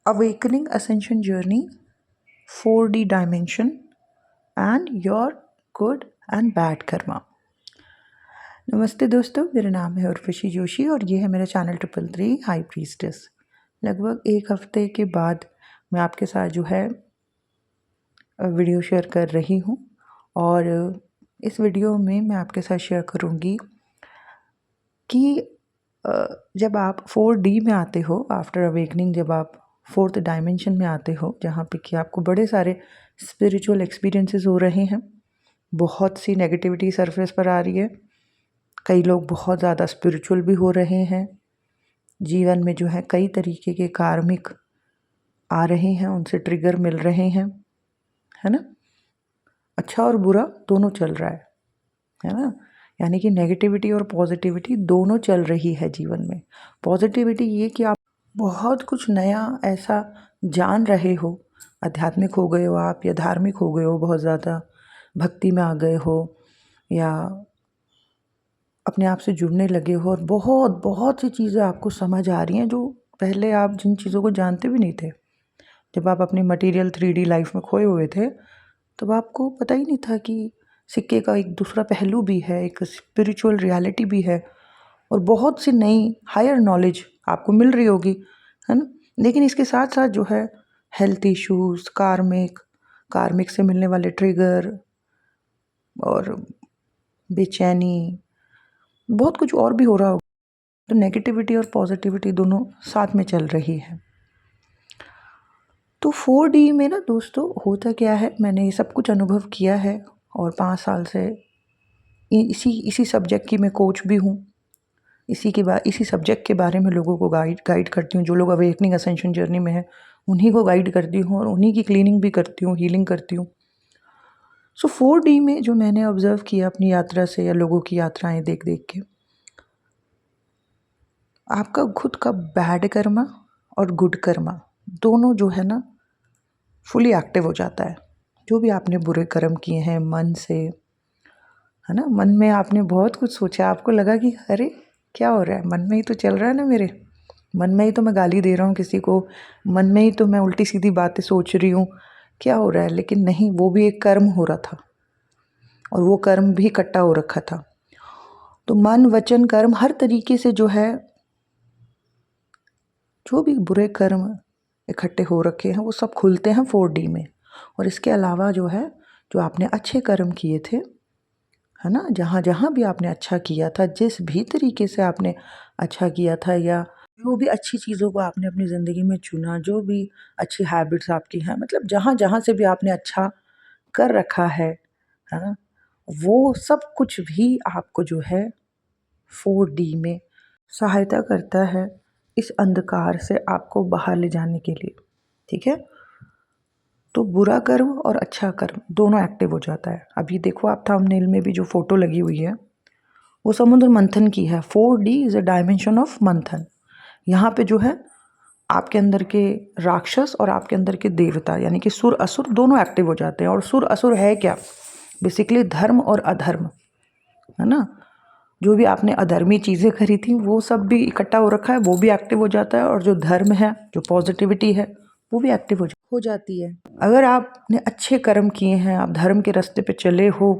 Awakening Ascension Journey, 4D Dimension, and Your Good and Bad Karma। नमस्ते दोस्तों, मेरा नाम है उर्वशी जोशी और ये है मेरा चैनल 333 हाई प्रीस्टेस। लगभग एक हफ्ते के बाद मैं आपके साथ जो है वीडियो शेयर कर रही हूँ और इस वीडियो में मैं आपके साथ शेयर करूँगी कि जब आप 4D में आते हो आफ्टर अवेकनिंग, जब आप 4th डायमेंशन में आते हो जहाँ पे कि आपको बड़े सारे स्पिरिचुअल एक्सपीरियंसेस हो रहे हैं, बहुत सी नेगेटिविटी सरफेस पर आ रही है, कई लोग बहुत ज़्यादा स्पिरिचुअल भी हो रहे हैं, जीवन में जो है कई तरीके के कार्मिक आ रहे हैं, उनसे ट्रिगर मिल रहे हैं, है ना। अच्छा और बुरा दोनों चल रहा है ना। यानी कि नेगेटिविटी और पॉजिटिविटी दोनों चल रही है जीवन में। पॉजिटिविटी ये कि आप बहुत कुछ नया ऐसा जान रहे हो, आध्यात्मिक हो गए हो आप या धार्मिक हो गए हो, बहुत ज़्यादा भक्ति में आ गए हो या अपने आप से जुड़ने लगे हो और बहुत बहुत सी चीज़ें आपको समझ आ रही हैं जो पहले आप जिन चीज़ों को जानते भी नहीं थे। जब आप अपनी मटेरियल 3D लाइफ में खोए हुए थे तब आपको पता ही नहीं था कि सिक्के का एक दूसरा पहलू भी है, एक स्पिरिचुअल रियलिटी भी है और बहुत सी नई हायर नॉलेज आपको मिल रही होगी, है ना। लेकिन इसके साथ साथ जो है हेल्थ इश्यूज़, कार्मिक से मिलने वाले ट्रिगर और बेचैनी, बहुत कुछ और भी हो रहा होगा। तो नेगेटिविटी और पॉजिटिविटी दोनों साथ में चल रही है। तो 4D में ना दोस्तों होता क्या है, मैंने ये सब कुछ अनुभव किया है और 5 साल से इसी सब्जेक्ट की मैं कोच भी हूँ। इसी सब्जेक्ट के बारे में लोगों को गाइड करती हूँ। जो लोग अवेकनिंग असेंशन जर्नी में है उन्हीं को गाइड करती हूँ और उन्हीं की क्लीनिंग भी करती हूँ, हीलिंग करती हूँ। सो 4D में जो मैंने ऑब्जर्व किया अपनी यात्रा से या लोगों की यात्राएं देख देख के, आपका खुद का बैड कर्मा और गुड कर्मा दोनों जो है ना फुली एक्टिव हो जाता है। जो भी आपने बुरे कर्म किए हैं मन से, है ना, मन में आपने बहुत कुछ सोचा, आपको लगा कि अरे क्या हो रहा है, मन में ही तो चल रहा है ना, मेरे मन में ही तो मैं गाली दे रहा हूँ किसी को, मन में ही तो मैं उल्टी सीधी बातें सोच रही हूँ, क्या हो रहा है। लेकिन नहीं, वो भी एक कर्म हो रहा था और वो कर्म भी इकट्ठा हो रखा था। तो मन, वचन, कर्म हर तरीके से जो है, जो भी बुरे कर्म इकट्ठे हो रखे हैं वो सब खुलते हैं 4D में। और इसके अलावा जो है, जो आपने अच्छे कर्म किए थे, है ना, जहाँ जहाँ भी आपने अच्छा किया था, जिस भी तरीके से आपने अच्छा किया था या जो भी अच्छी चीज़ों को आपने अपनी ज़िंदगी में चुना, जो भी अच्छी हैबिट्स आपकी हैं, मतलब जहाँ जहाँ से भी आपने अच्छा कर रखा है ना, वो सब कुछ भी आपको जो है 4D में सहायता करता है इस अंधकार से आपको बाहर ले जाने के लिए। ठीक है, तो बुरा कर्म और अच्छा कर्म दोनों एक्टिव हो जाता है। अभी देखो आप थंबनेल में भी जो फोटो लगी हुई है वो समुद्र मंथन की है। 4D is a dimension of मंथन। यहाँ पे जो है आपके अंदर के राक्षस और आपके अंदर के देवता यानी कि सुर असुर दोनों एक्टिव हो जाते हैं। और सुर असुर है क्या, बेसिकली धर्म और अधर्म, है ना। जो भी आपने अधर्मी चीज़ें करी थी वो सब भी इकट्ठा हो रखा है, वो भी एक्टिव हो जाता है। और जो धर्म है, जो पॉजिटिविटी है, वो भी एक्टिव हो जाती है। अगर आपने अच्छे कर्म किए हैं, आप धर्म के रास्ते पे चले हो,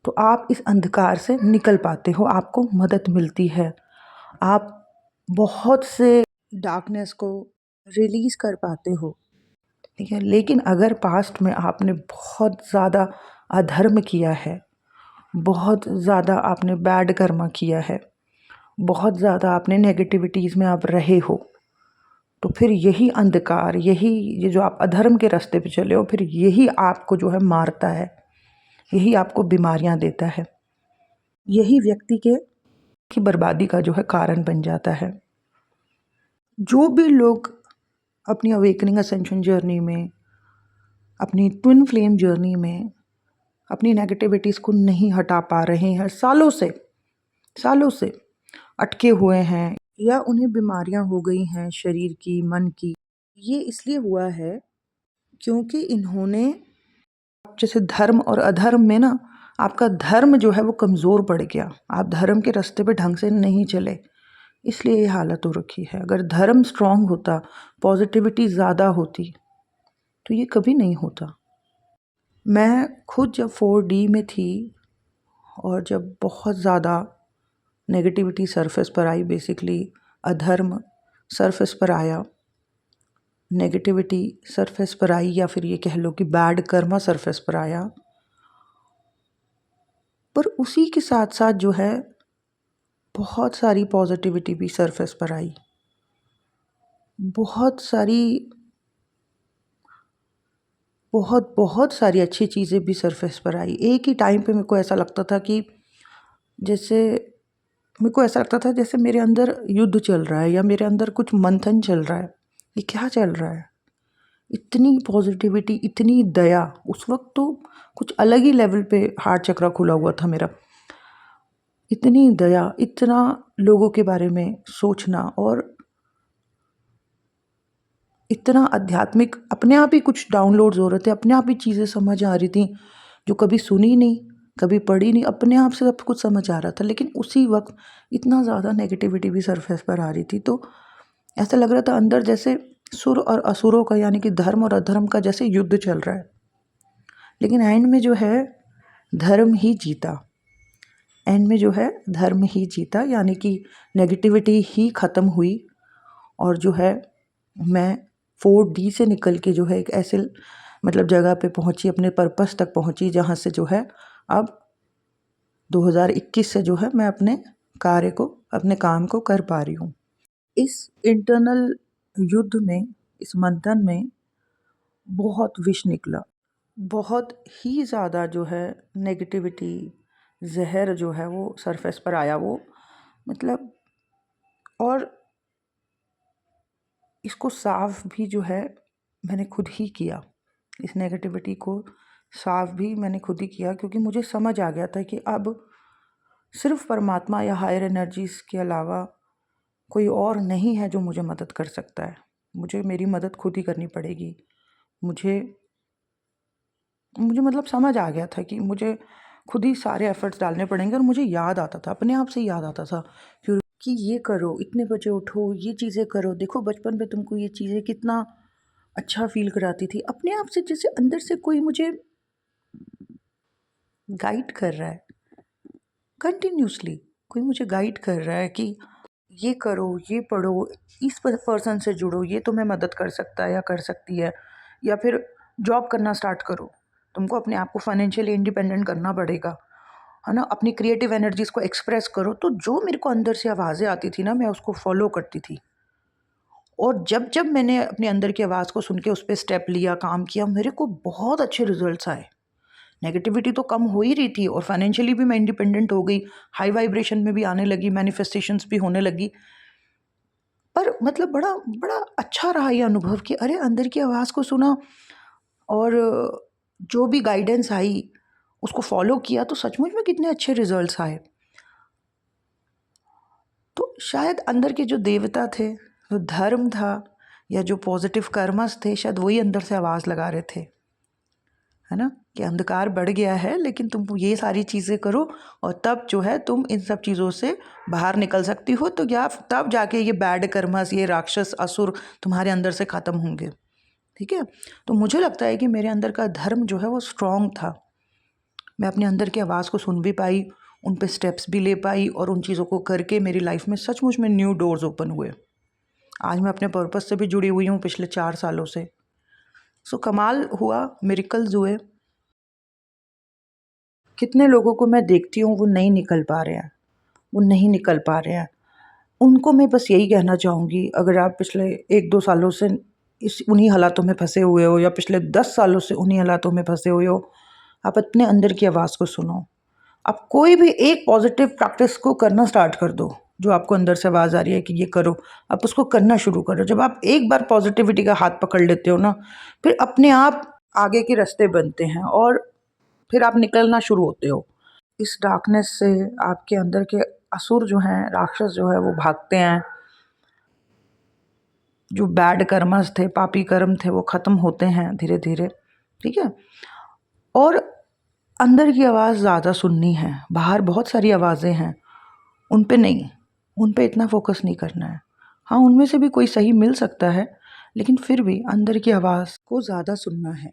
तो आप इस अंधकार से निकल पाते हो, आपको मदद मिलती है, आप बहुत से डार्कनेस को रिलीज़ कर पाते हो। ठीक है, लेकिन अगर पास्ट में आपने बहुत ज़्यादा अधर्म किया है, बहुत ज़्यादा आपने बैड कर्मा किया है, बहुत ज़्यादा आपने नेगेटिविटीज़ में आप रहे हो, तो फिर यही अंधकार, ये जो आप अधर्म के रास्ते पे चले हो, फिर यही आपको जो है मारता है, यही आपको बीमारियां देता है, यही व्यक्ति की बर्बादी का जो है कारण बन जाता है। जो भी लोग अपनी अवेकनिंग असेंशन जर्नी में, अपनी ट्विन फ्लेम जर्नी में अपनी नेगेटिविटीज़ को नहीं हटा पा रहे हैं, सालों से अटके हुए हैं या उन्हें बीमारियां हो गई हैं शरीर की, मन की, ये इसलिए हुआ है क्योंकि इन्होंने, जैसे धर्म और अधर्म में ना, आपका धर्म जो है वो कमज़ोर पड़ गया, आप धर्म के रास्ते पे ढंग से नहीं चले, इसलिए ये हालत हो रखी है। अगर धर्म स्ट्रांग होता, पॉजिटिविटी ज़्यादा होती, तो ये कभी नहीं होता। मैं खुद जब 4D में थी और जब बहुत ज़्यादा नेगेटिविटी सरफेस पर आई, बेसिकली अधर्म सरफेस पर आया, नेगेटिविटी सरफेस पर आई, या फिर ये कह लो कि बैड कर्मा सरफेस पर आया, पर उसी के साथ साथ जो है बहुत सारी पॉजिटिविटी भी सरफेस पर आई। बहुत सारी अच्छी चीज़ें भी सरफेस पर आई। एक ही टाइम पे मेरे को ऐसा लगता था कि जैसे मेरे अंदर युद्ध चल रहा है, या मेरे अंदर कुछ मंथन चल रहा है। ये क्या चल रहा है? इतनी पॉजिटिविटी, इतनी दया। उस वक्त तो कुछ अलग ही लेवल पे हार्ट चक्र खुला हुआ था मेरा। इतनी दया, इतना लोगों के बारे में सोचना, और इतना आध्यात्मिक, अपने आप ही कुछ डाउनलोड्स हो रहे थे, अपने आप ही चीज़ें समझ आ रही थी जो कभी सुनी नहीं, कभी पढ़ी नहीं, अपने आप से सब कुछ समझ आ रहा था। लेकिन उसी वक्त इतना ज़्यादा नेगेटिविटी भी सरफेस पर आ रही थी, तो ऐसा लग रहा था अंदर जैसे सुर और असुरों का, यानी कि धर्म और अधर्म का जैसे युद्ध चल रहा है। लेकिन एंड में जो है धर्म ही जीता। एंड में जो है धर्म ही जीता, यानी कि नेगेटिविटी ही ख़त्म हुई। और जो है मैं 4D से निकल के जो है एक ऐसे मतलब जगह पे पहुंची, अपने पर्पस तक पहुंची, जहां से जो है अब 2021 से जो है मैं अपने कार्य को, अपने काम को कर पा रही हूँ। इस इंटरनल युद्ध में, इस मंथन में बहुत विष निकला, बहुत ही ज़्यादा जो है नेगेटिविटी, जहर जो है वो सरफेस पर आया, वो मतलब। और इसको साफ भी जो है मैंने खुद ही किया, इस नेगेटिविटी को साफ भी मैंने खुद ही किया, क्योंकि मुझे समझ आ गया था कि अब सिर्फ परमात्मा या हायर एनर्जीज के अलावा कोई और नहीं है जो मुझे मदद कर सकता है। मुझे मेरी मदद खुद ही करनी पड़ेगी। मुझे मुझे मतलब समझ आ गया था कि मुझे खुद ही सारे एफर्ट्स डालने पड़ेंगे। और मुझे याद आता था, अपने आप से याद आता था फिर कि ये करो, इतने बजे उठो, ये चीज़ें करो। देखो बचपन में तुमको ये चीज़ें कितना अच्छा फील कराती थी। अपने आप से जैसे अंदर से कोई मुझे गाइड कर रहा है, कंटिन्यूसली कोई मुझे गाइड कर रहा है कि ये करो, ये पढ़ो, इस पर्सन से जुड़ो, ये तुम्हें मदद कर सकता है या कर सकती है। या फिर जॉब करना स्टार्ट करो, तुमको अपने आप को फाइनेंशियली इंडिपेंडेंट करना पड़ेगा, है ना। अपनी क्रिएटिव एनर्जीज को एक्सप्रेस करो। तो जो मेरे को अंदर से आवाज़ें आती थी ना, मैं उसको फॉलो करती थी। और जब जब मैंने अपने अंदर की आवाज़ को सुन के उस पर स्टेप लिया, काम किया, मेरे को बहुत अच्छे रिजल्ट्स आए। नेगेटिविटी तो कम हो ही रही थी, और फाइनेंशियली भी मैं इंडिपेंडेंट हो गई, हाई वाइब्रेशन में भी आने लगी, मैनिफेस्टेशंस भी होने लगी। पर मतलब बड़ा बड़ा अच्छा रहा ये अनुभव कि अरे अंदर की आवाज़ को सुना, और जो भी गाइडेंस आई उसको फॉलो किया, तो सचमुच में कितने अच्छे रिजल्ट्स आए। तो शायद अंदर के जो देवता थे, जो धर्म था, या जो पॉजिटिव कर्मस थे, शायद वही अंदर से आवाज़ लगा रहे थे, है ना, कि अंधकार बढ़ गया है, लेकिन तुम ये सारी चीज़ें करो, और तब जो है तुम इन सब चीज़ों से बाहर निकल सकती हो। तो या तब जाके ये बैड कर्मस, ये राक्षस असुर तुम्हारे अंदर से ख़त्म होंगे। ठीक है। तो मुझे लगता है कि मेरे अंदर का धर्म जो है वो स्ट्रॉन्ग था। मैं अपने अंदर की आवाज़ को सुन भी पाई, उन पे स्टेप्स भी ले पाई, और उन चीज़ों को करके मेरी लाइफ में सचमुच में न्यू डोर्स ओपन हुए। आज मैं अपने पर्पस से भी जुड़ी हुई हूँ पिछले 4 सालों से। सो कमाल हुआ, मिरेकल्स हुए। कितने लोगों को मैं देखती हूँ वो नहीं निकल पा रहे हैं, वो नहीं निकल पा रहे हैं। उनको मैं बस यही कहना चाहूँगी, अगर आप पिछले 1-2 सालों से इस उन्हीं हालातों में फँसे हुए हो, या पिछले 10 सालों से उन्हीं हालातों में फँसे हुए हो, आप अपने अंदर की आवाज़ को सुनो। आप कोई भी एक पॉजिटिव प्रैक्टिस को करना स्टार्ट कर दो, जो आपको अंदर से आवाज़ आ रही है कि ये करो, आप उसको करना शुरू करो। जब आप एक बार पॉजिटिविटी का हाथ पकड़ लेते हो ना, फिर अपने आप आगे के रास्ते बनते हैं, और फिर आप निकलना शुरू होते हो। इस डार्कनेस से आपके अंदर के असुर जो हैं, राक्षस जो है, वो भागते हैं। जो बैड कर्मस थे, पापी कर्म थे, वो ख़त्म होते हैं धीरे धीरे। ठीक है। और अंदर की आवाज़ ज़्यादा सुननी है। बाहर बहुत सारी आवाज़ें हैं, उन पे नहीं। उन पे इतना फोकस नहीं करना है। हाँ, उनमें से भी कोई सही मिल सकता है, लेकिन फिर भी अंदर की आवाज़ को ज़्यादा सुनना है।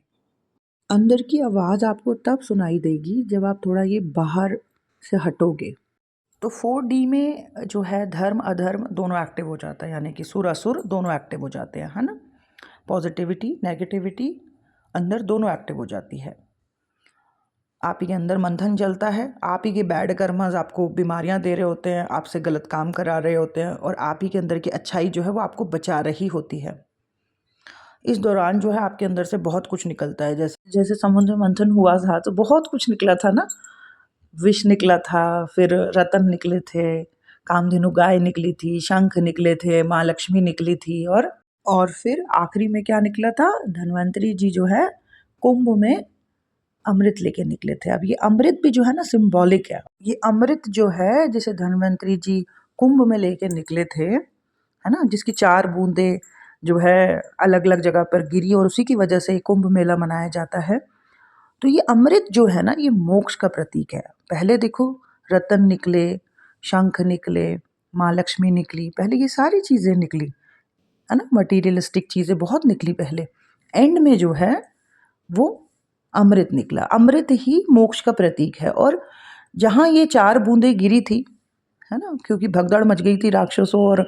अंदर की आवाज़ आपको तब सुनाई देगी जब आप थोड़ा ये बाहर से हटोगे। तो 4D में जो है धर्म अधर्म दोनों एक्टिव हो जाता है, यानी कि सुर असुर दोनों एक्टिव हो जाते हैं, है ना। पॉजिटिविटी नेगेटिविटी अंदर दोनों एक्टिव हो जाती है। आप ही के अंदर मंथन चलता है, आप ही के बैड कर्मस आपको बीमारियां दे रहे होते हैं, आपसे गलत काम करा रहे होते हैं, और आप ही के अंदर की अच्छाई जो है वो आपको बचा रही होती है। इस दौरान जो है आपके अंदर से बहुत कुछ निकलता है, जैसे जैसे समुद्र मंथन हुआ था तो बहुत कुछ निकला था ना। विष निकला था, फिर रतन निकले थे, कामधेनु गाय निकली थी, शंख निकले थे, माँ लक्ष्मी निकली थी, और फिर आखिरी में क्या निकला था, धन्वंतरी जी जो है कुंभ में अमृत लेके निकले थे। अब ये अमृत भी जो है ना सिंबॉलिक है। ये अमृत जो है जैसे धन्वंतरी जी कुंभ में लेके निकले थे, है ना, जिसकी 4 बूंदे जो है अलग अलग जगह पर गिरी और उसी की वजह से कुंभ मेला मनाया जाता है। तो ये अमृत जो है ना ये मोक्ष का प्रतीक है। पहले देखो रतन निकले, शंख निकले, माँ लक्ष्मी निकली, पहले ये सारी चीज़ें निकली, है ना, मटीरियलिस्टिक चीज़ें बहुत निकली पहले। एंड में जो है वो अमृत निकला। अमृत ही मोक्ष का प्रतीक है। और जहाँ ये 4 बूंदें गिरी थी, है ना, क्योंकि भगदड़ मच गई थी राक्षसों और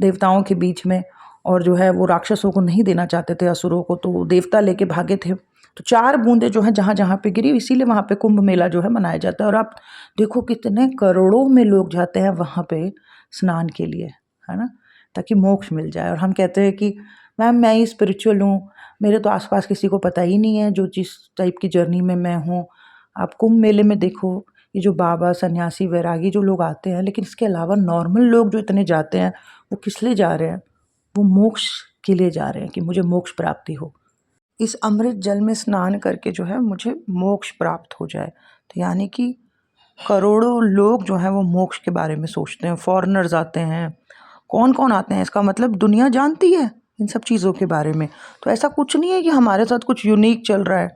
देवताओं के बीच में, और जो है वो राक्षसों को नहीं देना चाहते थे असुरों को, तो देवता लेके भागे थे। तो 4 बूंदें जो हैं जहाँ जहाँ पे गिरी, इसीलिए वहाँ पे कुंभ मेला जो है मनाया जाता है। और आप देखो कितने करोड़ों में लोग जाते हैं वहाँ पे स्नान के लिए, है ना, ताकि मोक्ष मिल जाए। और हम कहते हैं कि मैम मैं ही स्पिरिचुअल हूँ, मेरे तो आसपास किसी को पता ही नहीं है जो जिस टाइप की जर्नी में मैं हूँ। आप कुंभ मेले में देखो ये जो बाबा सन्यासी वैरागी जो लोग आते हैं, लेकिन इसके अलावा नॉर्मल लोग जो इतने जाते हैं वो किस लिए जा रहे हैं, वो मोक्ष के लिए जा रहे हैं कि मुझे मोक्ष प्राप्ति हो। इस अमृत जल में स्नान करके जो है मुझे मोक्ष प्राप्त हो जाए। तो यानी कि करोड़ों लोग जो हैं वो मोक्ष के बारे में सोचते हैं, फॉरेनर्स आते हैं, कौन कौन आते हैं, इसका मतलब दुनिया जानती है इन सब चीज़ों के बारे में। तो ऐसा कुछ नहीं है कि हमारे साथ कुछ यूनिक चल रहा है,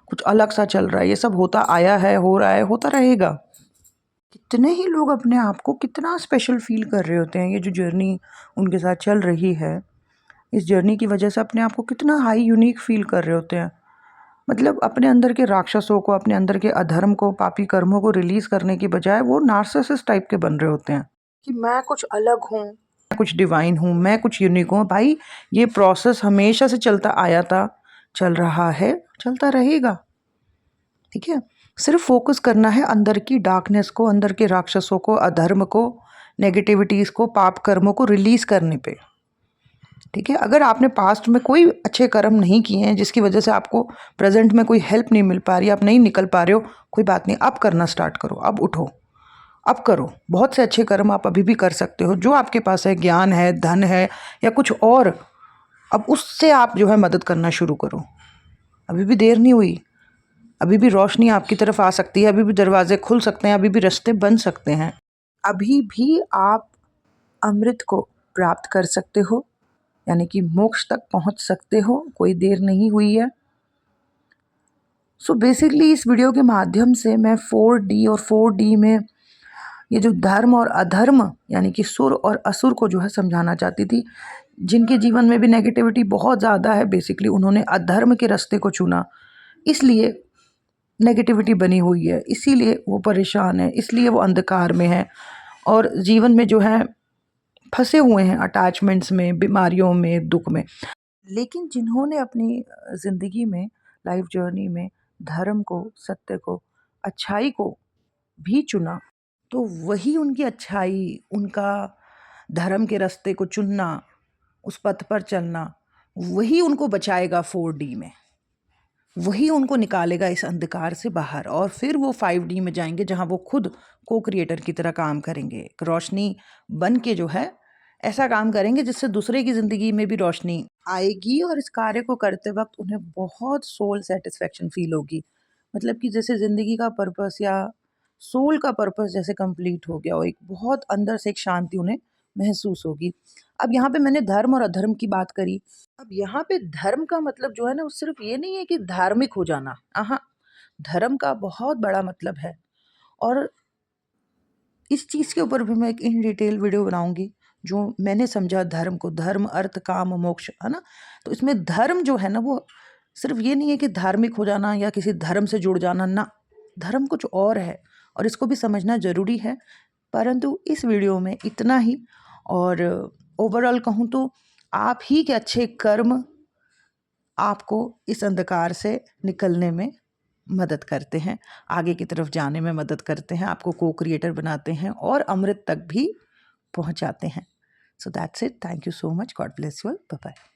कुछ अलग सा चल रहा है, ये सब होता आया है, हो रहा है, होता रहेगा। कितने ही लोग अपने आप को कितना स्पेशल फील कर रहे होते हैं, ये जो जर्नी उनके साथ चल रही है, इस जर्नी की वजह से अपने आप को कितना हाई यूनिक फील कर रहे होते हैं। मतलब अपने अंदर के राक्षसों को, अपने अंदर के अधर्म को, पापी कर्मों को रिलीज करने की बजाय वो नार्सिसिस्ट टाइप के बन रहे होते हैं कि मैं कुछ अलग हूँ, मैं कुछ डिवाइन हूँ, मैं कुछ यूनिक हूँ। भाई ये प्रोसेस हमेशा से चलता आया था, चल रहा है, चलता रहेगा, ठीक है। सिर्फ फोकस करना है अंदर की डार्कनेस को, अंदर के राक्षसों को, अधर्म को, नेगेटिविटीज़ को, पाप कर्मों को रिलीज करने पे, ठीक है। अगर आपने पास्ट में कोई अच्छे कर्म नहीं किए हैं जिसकी वजह से आपको प्रेजेंट में कोई हेल्प नहीं मिल पा रही, आप नहीं निकल पा रहे हो, कोई बात नहीं, अब करना स्टार्ट करो, अब उठो, अब करो। बहुत से अच्छे कर्म आप अभी भी कर सकते हो, जो आपके पास है, ज्ञान है, धन है या कुछ और, अब उससे आप जो है मदद करना शुरू करो। अभी भी देर नहीं हुई, अभी भी रोशनी आपकी तरफ आ सकती है, अभी भी दरवाजे खुल सकते हैं, अभी भी रास्ते बन सकते हैं, अभी भी आप अमृत को प्राप्त कर सकते हो, यानी कि मोक्ष तक पहुंच सकते हो, कोई देर नहीं हुई है। सो बेसिकली इस वीडियो के माध्यम से मैं 4D और 4D में ये जो धर्म और अधर्म यानी कि सुर और असुर को जो है समझाना चाहती थी। जिनके जीवन में भी नेगेटिविटी बहुत ज़्यादा है, बेसिकली उन्होंने अधर्म के रास्ते को चुना, इसलिए नेगेटिविटी बनी हुई है, इसीलिए वो परेशान है, इसलिए वो अंधकार में है और जीवन में जो है फंसे हुए हैं, अटैचमेंट्स में, बीमारियों में, दुख में। लेकिन जिन्होंने अपनी ज़िंदगी में, लाइफ जर्नी में धर्म को, सत्य को, अच्छाई को भी चुना, तो वही उनकी अच्छाई, उनका धर्म के रास्ते को चुनना, उस पथ पर चलना, वही उनको बचाएगा 4D में, वही उनको निकालेगा इस अंधकार से बाहर, और फिर वो 5D में जाएंगे जहाँ वो खुद को क्रिएटर की तरह काम करेंगे, एक रोशनी बन के जो है ऐसा काम करेंगे जिससे दूसरे की ज़िंदगी में भी रोशनी आएगी, और इस कार्य को करते वक्त उन्हें बहुत सोल सेटिस्फेक्शन फील होगी। मतलब कि जैसे ज़िंदगी का पर्पस या सोल का पर्पस जैसे कंप्लीट हो गया हो, एक बहुत अंदर से एक शांति उन्हें महसूस होगी। अब यहाँ पे मैंने धर्म और अधर्म की बात करी। अब यहाँ पे धर्म का मतलब जो है ना वो सिर्फ ये नहीं है कि धार्मिक हो जाना, हाँ, धर्म का बहुत बड़ा मतलब है। और इस चीज़ के ऊपर भी मैं एक इन डिटेल वीडियो बनाऊंगी, जो मैंने समझा धर्म को, धर्म अर्थ काम मोक्ष, है ना। तो इसमें धर्म जो है ना, वो सिर्फ ये नहीं है कि धार्मिक हो जाना या किसी धर्म से जुड़ जाना ना, धर्म कुछ और है और इसको भी समझना ज़रूरी है। परंतु इस वीडियो में इतना ही। और ओवरऑल कहूँ तो आप ही के अच्छे कर्म आपको इस अंधकार से निकलने में मदद करते हैं, आगे की तरफ जाने में मदद करते हैं, आपको को क्रिएटर बनाते हैं और अमृत तक भी पहुंचाते हैं। So that's it. Thank you so much. God bless you all. Bye bye.